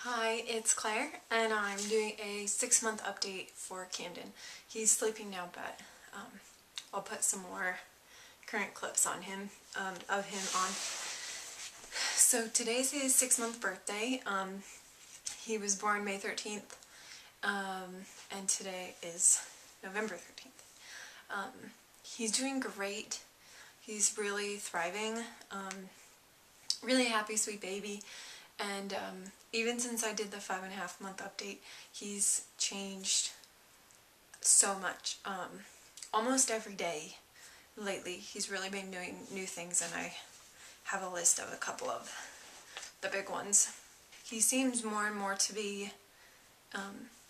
Hi, it's Claire, and I'm doing a 6-month update for Camden. He's sleeping now, but I'll put some more current clips on him, of him on. So today's his 6-month birthday. He was born May 13th, and today is November 13th. He's doing great. He's really thriving. Really happy, sweet baby. And even since I did the 5.5-month update, he's changed so much. Almost every day lately, he's really been doing new things, and I have a list of a couple of the big ones. He seems more and more to be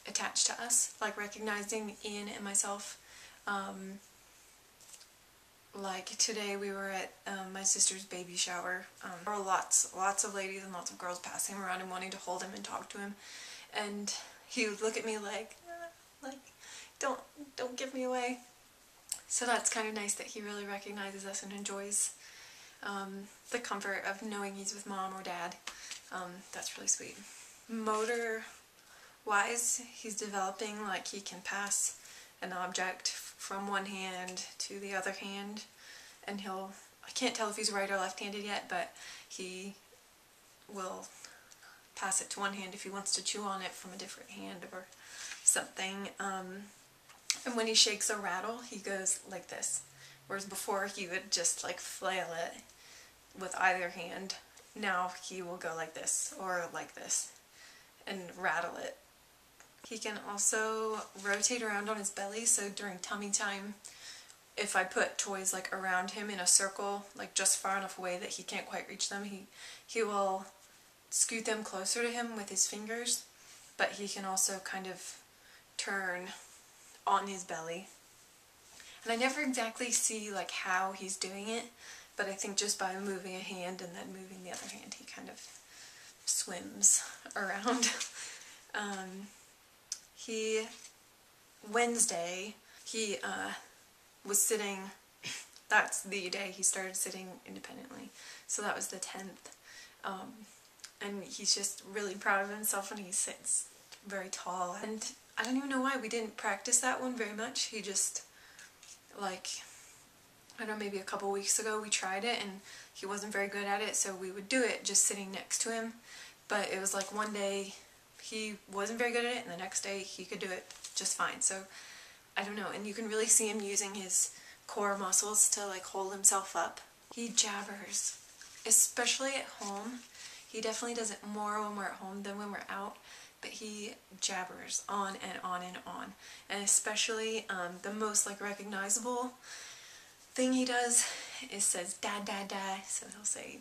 attached to us, like recognizing Ian and myself. Like today we were at my sister's baby shower. There were lots of ladies and lots of girls passing him around and wanting to hold him and talk to him, and he would look at me like don't give me away. So that's kind of nice that he really recognizes us and enjoys the comfort of knowing he's with mom or dad. That's really sweet. Motor wise, he's developing, like he can pass an object from one hand to the other hand, and I can't tell if he's right or left-handed yet, but he will pass it to one hand if he wants to chew on it from a different hand or something. And when he shakes a rattle, he goes like this, whereas before he would just like flail it with either hand. Now he will go like this or like this and rattle it. He can also rotate around on his belly, so during tummy time, if I put toys like around him in a circle, like just far enough away that he can't quite reach them, he will scoot them closer to him with his fingers, but he can also kind of turn on his belly. And I never exactly see like how he's doing it, but I think just by moving a hand and then moving the other hand, he kind of swims around. Wednesday, he was sitting, that's the day he started sitting independently, so that was the 10th, and he's just really proud of himself when he sits very tall, and I don't even know why we didn't practice that one very much. He just, like, I don't know, maybe a couple weeks ago we tried it and he wasn't very good at it, so we would do it just sitting next to him, but it was like one day he wasn't very good at it and the next day he could do it just fine. So I don't know, and you can really see him using his core muscles to like hold himself up. He jabbers, especially at home. He definitely does it more when we're at home than when we're out, but he jabbers on and on and on. And especially the most like recognizable thing he does is says da da da. So he'll say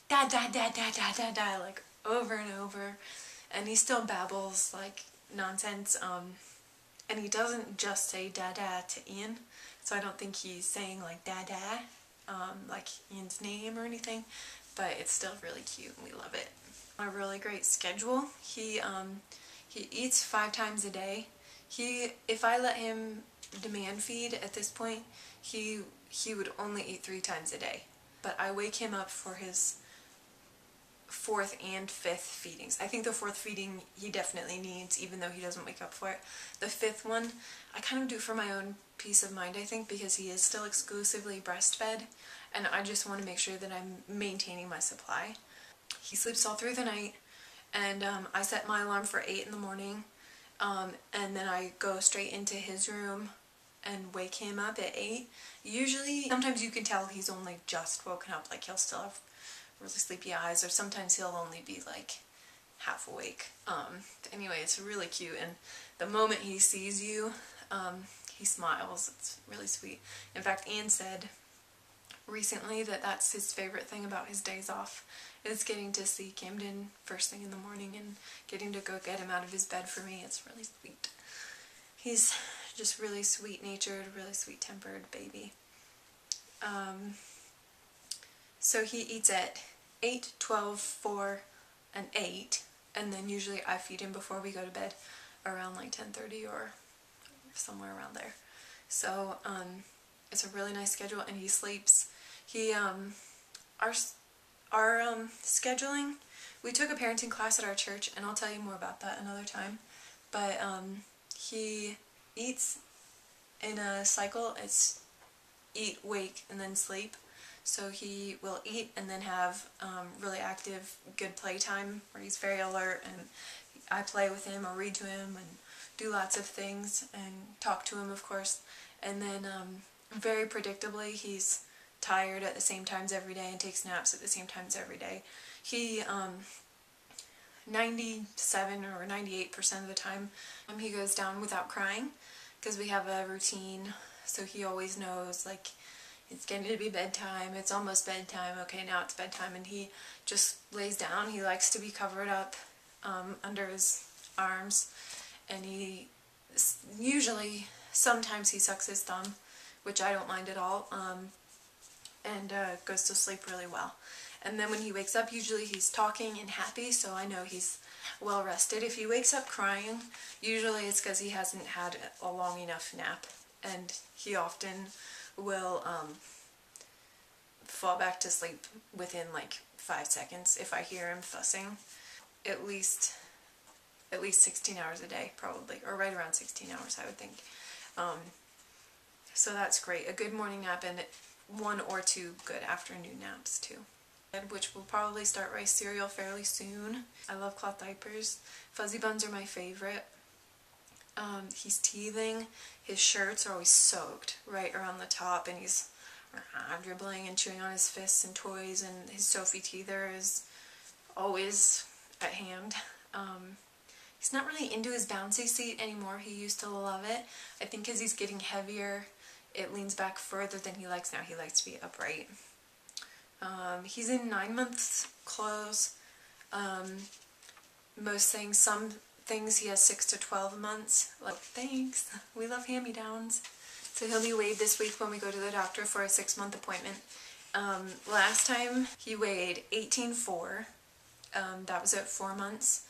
da da da da da da da like over and over, and he still babbles like nonsense. And he doesn't just say da-da to Ian, so I don't think he's saying like da-da, like Ian's name or anything, but it's still really cute and we love it. A really great schedule. He eats 5 times a day. If I let him demand feed at this point, he would only eat 3 times a day, but I wake him up for his 4th and 5th feedings. I think the 4th feeding he definitely needs, even though he doesn't wake up for it. The 5th one, I kind of do for my own peace of mind, I think, because he is still exclusively breastfed, and I just want to make sure that I'm maintaining my supply. He sleeps all through the night, and I set my alarm for 8 in the morning, and then I go straight into his room and wake him up at 8. Usually, sometimes you can tell he's only just woken up, like he'll still have really sleepy eyes, or sometimes he'll only be like half awake. Anyway, it's really cute, and the moment he sees you, he smiles. It's really sweet. In fact, Ian said recently that that's his favorite thing about his days off, is getting to see Camden first thing in the morning and getting to go get him out of his bed for me. It's really sweet. He's just really sweet-natured, really sweet-tempered baby. So he eats at 8, 12, 4, and 8, and then usually I feed him before we go to bed around like 10:30 or somewhere around there. So it's a really nice schedule, and he sleeps. our scheduling, we took a parenting class at our church, and I'll tell you more about that another time, but he eats in a cycle. It's eat, wake, and then sleep. So he will eat and then have really active, good playtime where he's very alert, and I play with him or read to him and do lots of things and talk to him, of course. And then very predictably, he's tired at the same times every day and takes naps at the same times every day. He 97 or 98% of the time he goes down without crying, because we have a routine, so he always knows, like, it's getting to be bedtime, it's almost bedtime, okay, now it's bedtime, and he just lays down. He likes to be covered up under his arms, and he usually, sometimes he sucks his thumb, which I don't mind at all, and goes to sleep really well. And then when he wakes up, usually he's talking and happy, so I know he's well rested. If he wakes up crying, usually it's because he hasn't had a long enough nap, and he often will fall back to sleep within like 5 seconds if I hear him fussing. At least 16 hours a day, probably, or right around 16 hours, I would think. So that's great. A good morning nap and 1 or 2 good afternoon naps too. Which will probably start rice cereal fairly soon. I love cloth diapers. Fuzzy buns are my favorite. He's teething. His shirts are always soaked right around the top, and he's dribbling and chewing on his fists and toys, and his Sophie teether is always at hand. He's not really into his bouncy seat anymore. He used to love it. I think as he's getting heavier, it leans back further than he likes now. He likes to be upright. He's in 9 months clothes. Most things, some things he has 6 to 12 months. Like, thanks, we love hand-me-downs. So he'll be weighed this week when we go to the doctor for a 6-month appointment. Last time he weighed 18.4. That was at 4 months.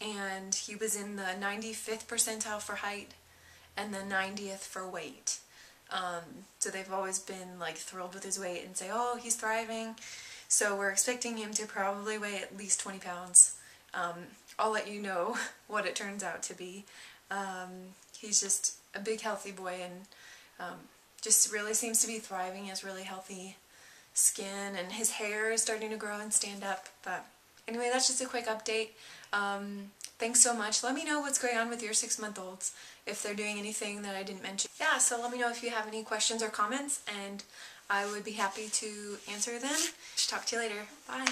And he was in the 95th percentile for height and the 90th for weight. So they've always been like thrilled with his weight and say, oh, he's thriving. So we're expecting him to probably weigh at least 20 pounds. I'll let you know what it turns out to be. He's just a big healthy boy, and just really seems to be thriving. He has really healthy skin, and his hair is starting to grow and stand up. But anyway, that's just a quick update. Thanks so much. Let me know what's going on with your 6-month-olds, if they're doing anything that I didn't mention. Yeah, so let me know if you have any questions or comments, and I would be happy to answer them. Talk to you later. Bye.